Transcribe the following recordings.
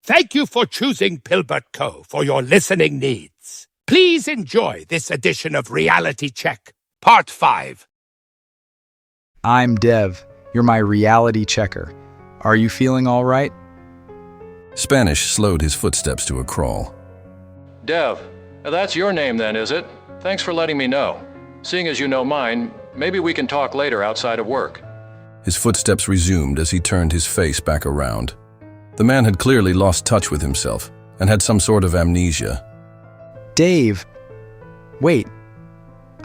Thank you for choosing Pilbert Co. for your listening needs. Please enjoy this edition of Reality Check, Part 5. I'm Dev. You're my reality checker. Are you feeling all right? Spanish slowed his footsteps to a crawl. Dev, that's your name then, is it? Thanks for letting me know. Seeing as you know mine, maybe we can talk later outside of work. His footsteps resumed as he turned his face back around. The man had clearly lost touch with himself and had some sort of amnesia. Dave, wait.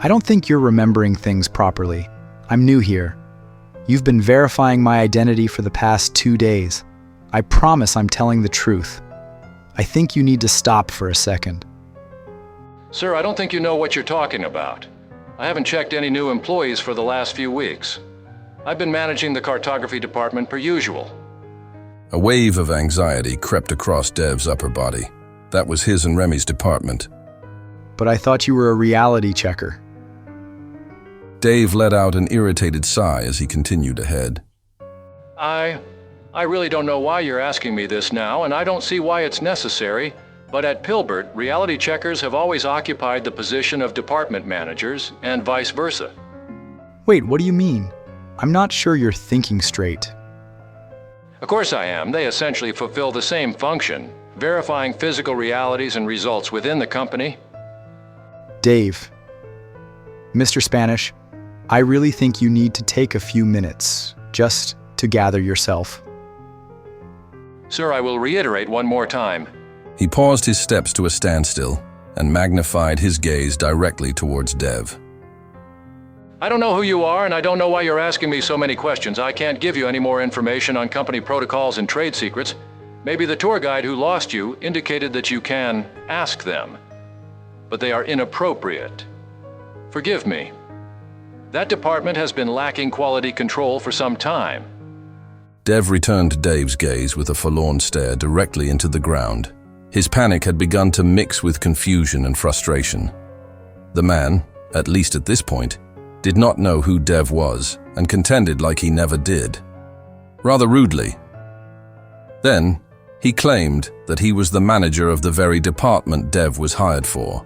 I don't think you're remembering things properly. I'm new here. You've been verifying my identity for the past 2 days. I promise I'm telling the truth. I think you need to stop for a second. Sir, I don't think you know what you're talking about. I haven't checked any new employees for the last few weeks. I've been managing the cartography department per usual. A wave of anxiety crept across Dev's upper body. That was his and Remy's department. But I thought you were a reality checker. Dave let out an irritated sigh as he continued ahead. I really don't know why you're asking me this now, and I don't see why it's necessary, but at Pilbert, reality checkers have always occupied the position of department managers, and vice versa. Wait, what do you mean? I'm not sure you're thinking straight. Of course I am. They essentially fulfill the same function, verifying physical realities and results within the company. Dave, Mr. Spanish, I really think you need to take a few minutes just to gather yourself. Sir, I will reiterate one more time. He paused his steps to a standstill and magnified his gaze directly towards Dev. I don't know who you are, and I don't know why you're asking me so many questions. I can't give you any more information on company protocols and trade secrets. Maybe the tour guide who lost you indicated that you can ask them, but they are inappropriate. Forgive me. That department has been lacking quality control for some time. Dev returned Dave's gaze with a forlorn stare directly into the ground. His panic had begun to mix with confusion and frustration. The man, at least at this point, did not know who Dev was and contended like he never did. Rather rudely. Then, he claimed that he was the manager of the very department Dev was hired for.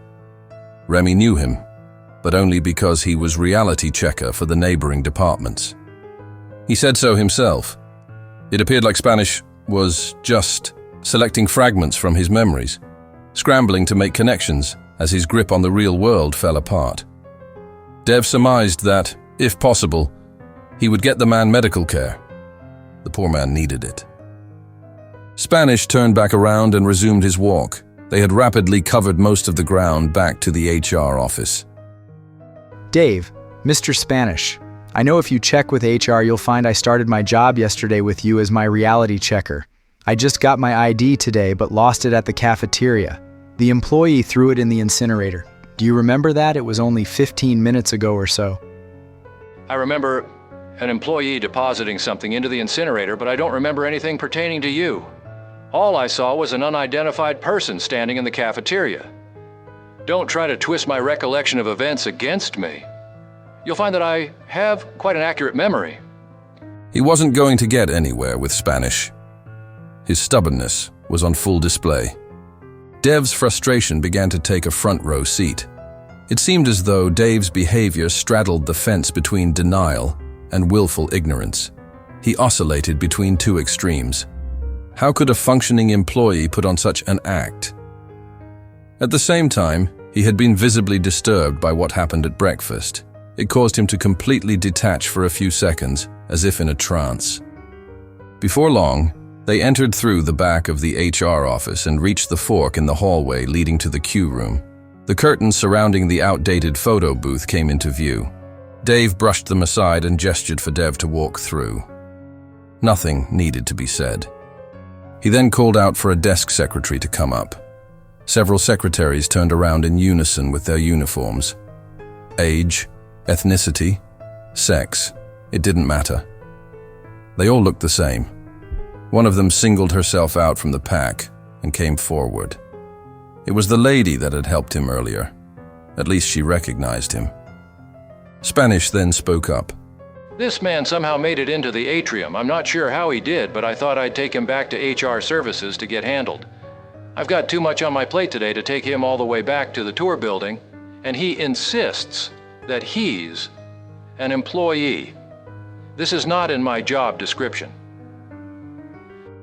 Remy knew him, but only because he was reality checker for the neighboring departments. He said so himself. It appeared like Spanish was just selecting fragments from his memories, scrambling to make connections as his grip on the real world fell apart. Dev surmised that, if possible, he would get the man medical care. The poor man needed it. Spanish turned back around and resumed his walk. They had rapidly covered most of the ground back to the HR office. Dave, Mr. Spanish, I know if you check with HR, you'll find I started my job yesterday with you as my reality checker. I just got my ID today, but lost it at the cafeteria. The employee threw it in the incinerator. Do you remember that? It was only 15 minutes ago or so. I remember an employee depositing something into the incinerator, but I don't remember anything pertaining to you. All I saw was an unidentified person standing in the cafeteria. Don't try to twist my recollection of events against me. You'll find that I have quite an accurate memory. He wasn't going to get anywhere with Spanish. His stubbornness was on full display. Dev's frustration began to take a front row seat. It seemed as though Dave's behavior straddled the fence between denial and willful ignorance. He oscillated between two extremes. How could a functioning employee put on such an act? At the same time, he had been visibly disturbed by what happened at breakfast. It caused him to completely detach for a few seconds, as if in a trance. Before long, they entered through the back of the HR office and reached the fork in the hallway leading to the queue room. The curtains surrounding the outdated photo booth came into view. Dave brushed them aside and gestured for Dev to walk through. Nothing needed to be said. He then called out for a desk secretary to come up. Several secretaries turned around in unison with their uniforms. Age, ethnicity, sex, it didn't matter. They all looked the same. One of them singled herself out from the pack and came forward. It was the lady that had helped him earlier. At least she recognized him. Spanish then spoke up. This man somehow made it into the atrium. I'm not sure how he did, but I thought I'd take him back to HR services to get handled. I've got too much on my plate today to take him all the way back to the tour building, and he insists that he's an employee. This is not in my job description.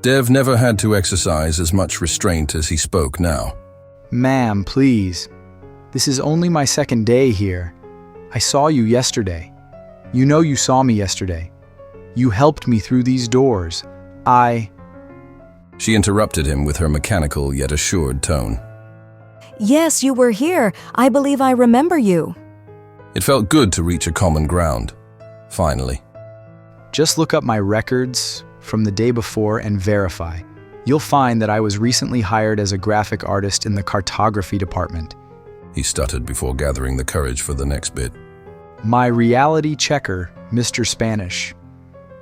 Dev never had to exercise as much restraint as he spoke now. Ma'am, please. This is only my second day here. I saw you yesterday. You know you saw me yesterday. You helped me through these doors. She interrupted him with her mechanical yet assured tone. Yes, you were here. I believe I remember you. It felt good to reach a common ground. Finally. Just look up my records from the day before and verify. You'll find that I was recently hired as a graphic artist in the cartography department. He stuttered before gathering the courage for the next bit. My reality checker, Mr. Spanish.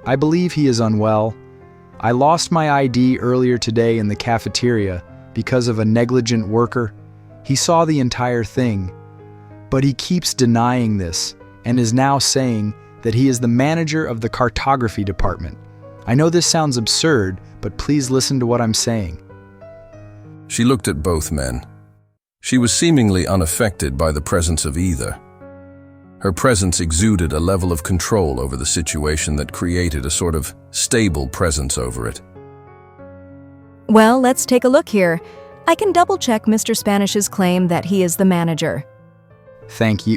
I believe he is unwell. I lost my ID earlier today in the cafeteria because of a negligent worker. He saw the entire thing, but he keeps denying this and is now saying that he is the manager of the cartography department. I know this sounds absurd, but please listen to what I'm saying. She looked at both men. She was seemingly unaffected by the presence of either. Her presence exuded a level of control over the situation that created a sort of stable presence over it. Well, let's take a look here. I can double-check Mr. Spanish's claim that he is the manager. Thank you.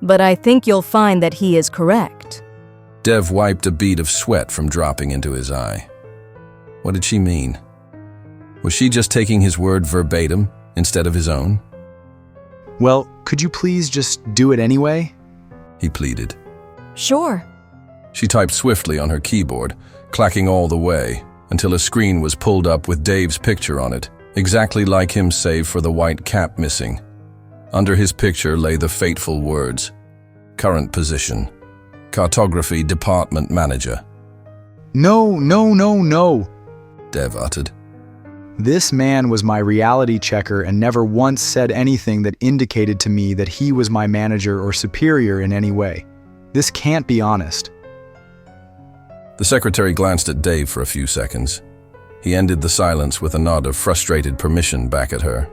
But I think you'll find that he is correct. Dev wiped a bead of sweat from dropping into his eye. What did she mean? Was she just taking his word verbatim instead of his own? Well, could you please just do it anyway? He pleaded. Sure. She typed swiftly on her keyboard, clacking all the way, until a screen was pulled up with Dave's picture on it, exactly like him save for the white cap missing. Under his picture lay the fateful words, "Current position, Cartography Department Manager." No, Dev uttered. This man was my reality checker and never once said anything that indicated to me that he was my manager or superior in any way. This can't be honest. The secretary glanced at Dave for a few seconds. He ended the silence with a nod of frustrated permission back at her.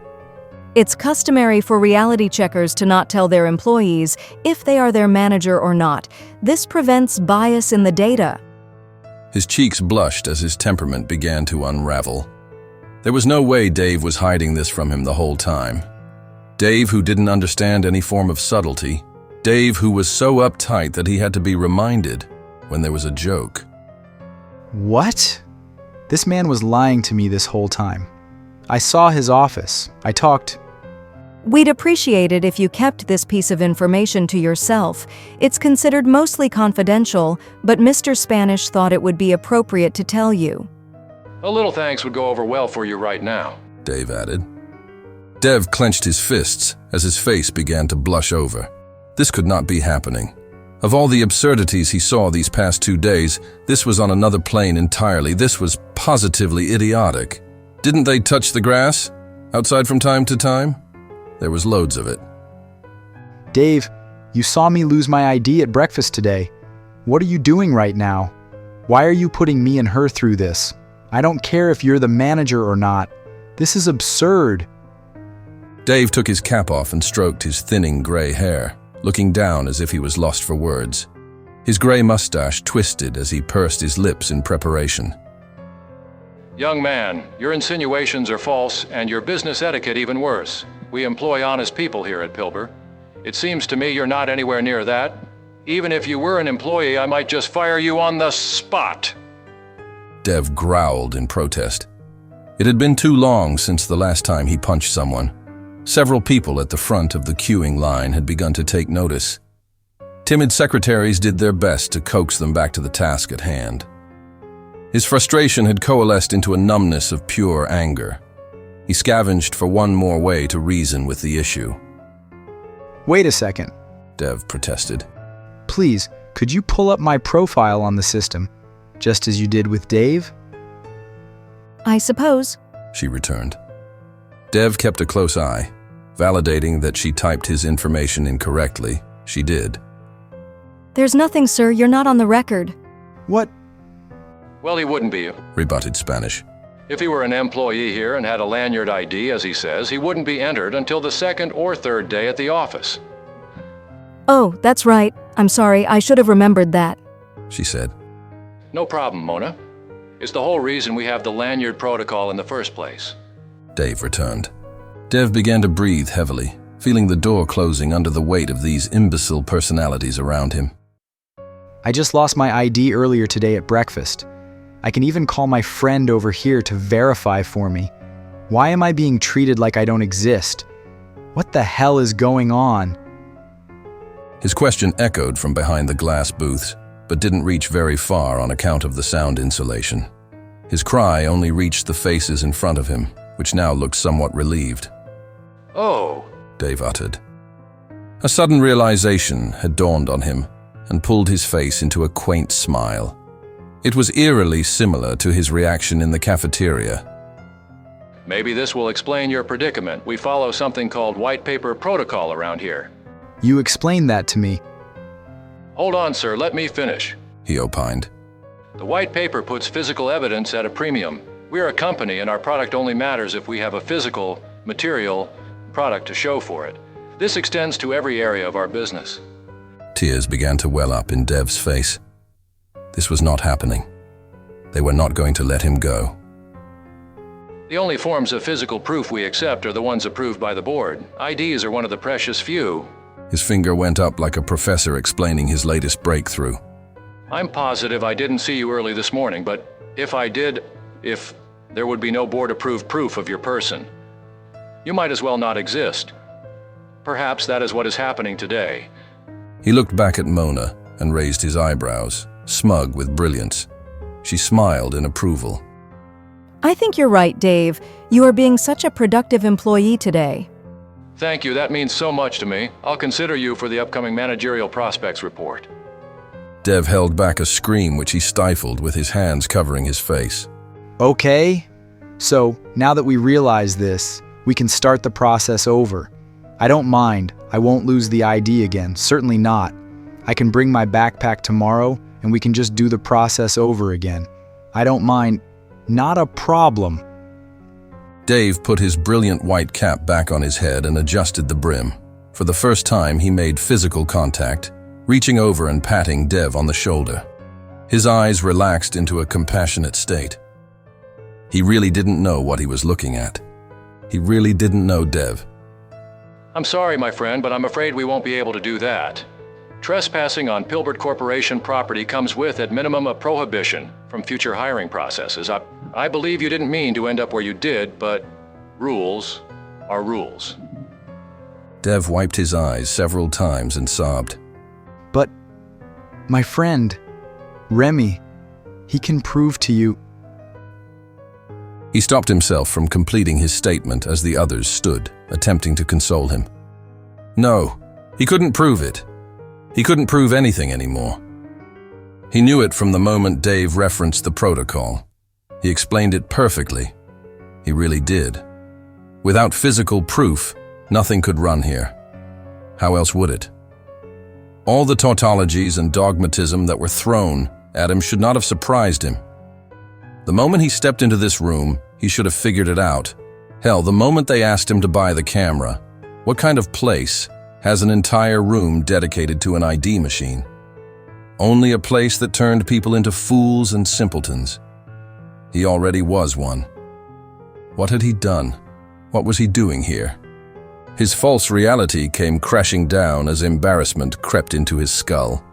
It's customary for reality checkers to not tell their employees if they are their manager or not. This prevents bias in the data. His cheeks blushed as his temperament began to unravel. There was no way Dave was hiding this from him the whole time. Dave, who didn't understand any form of subtlety. Dave, who was so uptight that he had to be reminded when there was a joke. What? This man was lying to me this whole time. I saw his office. I talked. We'd appreciate it if you kept this piece of information to yourself. It's considered mostly confidential, but Mr. Spanish thought it would be appropriate to tell you. A little thanks would go over well for you right now, Dave added. Dev clenched his fists as his face began to blush over. This could not be happening. Of all the absurdities he saw these past 2 days, this was on another plane entirely. This was positively idiotic. Didn't they touch the grass outside from time to time? There was loads of it. Dave, you saw me lose my ID at breakfast today. What are you doing right now? Why are you putting me and her through this? I don't care if you're the manager or not. This is absurd. Dave took his cap off and stroked his thinning gray hair, looking down as if he was lost for words. His gray mustache twisted as he pursed his lips in preparation. Young man, your insinuations are false, and your business etiquette even worse. We employ honest people here at Pilbert. It seems to me you're not anywhere near that. Even if you were an employee, I might just fire you on the spot. Dev growled in protest. It had been too long since the last time he punched someone. Several people at the front of the queuing line had begun to take notice. Timid secretaries did their best to coax them back to the task at hand. His frustration had coalesced into a numbness of pure anger. He scavenged for one more way to reason with the issue. Wait a second, Dev protested. Please, could you pull up my profile on the system, just as you did with Dave? I suppose, she returned. Dev kept a close eye, validating that she typed his information incorrectly. She did. There's nothing, sir. You're not on the record. What? Well, he wouldn't be, rebutted Spanish. If he were an employee here and had a lanyard ID, as he says, he wouldn't be entered until the second or third day at the office. Oh, that's right. I'm sorry. I should have remembered that. She said. No problem, Mona. It's the whole reason we have the lanyard protocol in the first place. Dave returned. Dev began to breathe heavily, feeling the door closing under the weight of these imbecile personalities around him. I just lost my ID earlier today at breakfast. I can even call my friend over here to verify for me. Why am I being treated like I don't exist? What the hell is going on? His question echoed from behind the glass booths, but didn't reach very far on account of the sound insulation. His cry only reached the faces in front of him, which now looked somewhat relieved. Oh, Dave uttered. A sudden realization had dawned on him and pulled his face into a quaint smile. It was eerily similar to his reaction in the cafeteria. maybe this will explain your predicament. We follow something called white paper protocol around here. You explained that to me. Hold on, sir, let me finish. He opined. The white paper puts physical evidence at a premium. We're a company and our product only matters if we have a physical, material product to show for it. This extends to every area of our business. Tears began to well up in Dev's face. This was not happening. They were not going to let him go. The only forms of physical proof we accept are the ones approved by the board. IDs are one of the precious few. His finger went up like a professor explaining his latest breakthrough. I'm positive I didn't see you early this morning, but if I did, there would be no board-approved proof of your person. You might as well not exist. Perhaps that is what is happening today. He looked back at Mona and raised his eyebrows, smug with brilliance. She smiled in approval. I think you're right, Dave. You are being such a productive employee today. Thank you, that means so much to me. I'll consider you for the upcoming managerial prospects report. Dev held back a scream which he stifled with his hands covering his face. Okay, so now that we realize this, we can start the process over. I don't mind. I won't lose the ID again, certainly not. I can bring my backpack tomorrow and we can just do the process over again. I don't mind. Not a problem. Dave put his brilliant white cap back on his head and adjusted the brim. For the first time, he made physical contact, reaching over and patting Dev on the shoulder. His eyes relaxed into a compassionate state. He really didn't know what he was looking at. He really didn't know Dev. I'm sorry, my friend, but I'm afraid we won't be able to do that. Trespassing on Pilbert Corporation property comes with, at minimum, a prohibition from future hiring processes. I believe you didn't mean to end up where you did, but rules are rules. Dev wiped his eyes several times and sobbed. But my friend, Remy, he can prove to you. He stopped himself from completing his statement as the others stood, attempting to console him. No, he couldn't prove it. He couldn't prove anything anymore. He knew it from the moment Dave referenced the protocol. He explained it perfectly. He really did. Without physical proof, nothing could run here. How else would it? All the tautologies and dogmatism that were thrown at him should not have surprised him. The moment he stepped into this room, he should have figured it out. Hell, the moment they asked him to buy the camera, what kind of place has an entire room dedicated to an ID machine? Only a place that turned people into fools and simpletons. He already was one. What had he done? What was he doing here? His false reality came crashing down as embarrassment crept into his skull.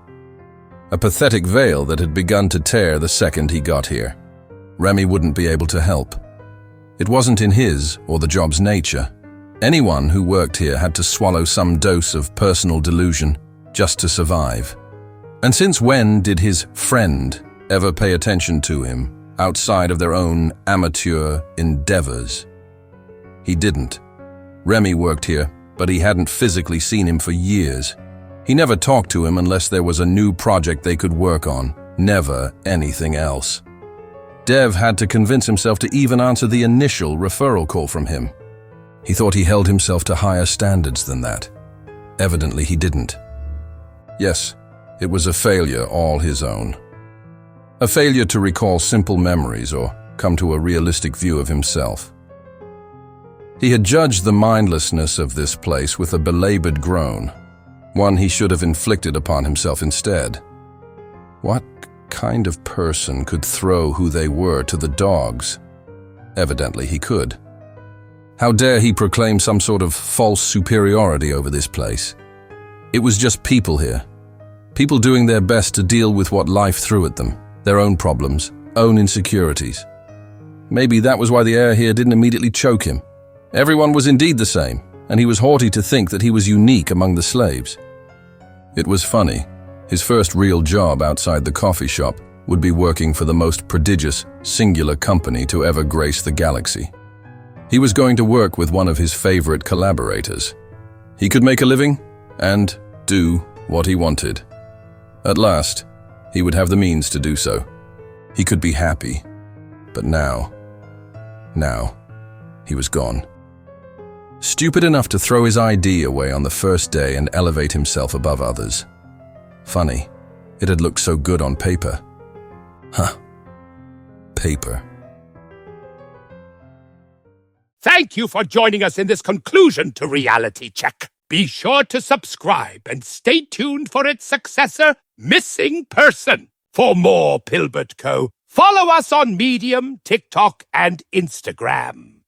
A pathetic veil that had begun to tear the second he got here. Remy wouldn't be able to help. It wasn't in his or the job's nature. Anyone who worked here had to swallow some dose of personal delusion just to survive. And since when did his friend ever pay attention to him outside of their own amateur endeavors? He didn't. Remy worked here, but he hadn't physically seen him for years. He never talked to him unless there was a new project they could work on, never anything else. Dev had to convince himself to even answer the initial referral call from him. He thought he held himself to higher standards than that. Evidently he didn't. Yes, It was a failure all his own. A failure to recall simple memories or come to a realistic view of himself. He had judged the mindlessness of this place with a belabored groan, one he should have inflicted upon himself instead. What kind of person could throw who they were to the dogs? Evidently he could. How dare he proclaim some sort of false superiority over this place? It was just people here. People doing their best to deal with what life threw at them, their own problems, own insecurities. Maybe that was why the air here didn't immediately choke him. Everyone was indeed the same, and he was haughty to think that he was unique among the slaves. It was funny. His first real job outside the coffee shop would be working for the most prodigious, singular company to ever grace the galaxy. He was going to work with one of his favorite collaborators. He could make a living and do what he wanted. At last, he would have the means to do so. He could be happy. But now, he was gone. Stupid enough to throw his ID away on the first day and elevate himself above others. Funny, it had looked so good on paper. Huh. Paper. Thank you for joining us in this conclusion to Reality Check. Be sure to subscribe and stay tuned for its successor, Missing Person. For more Pilbert Co., follow us on Medium, TikTok, and Instagram.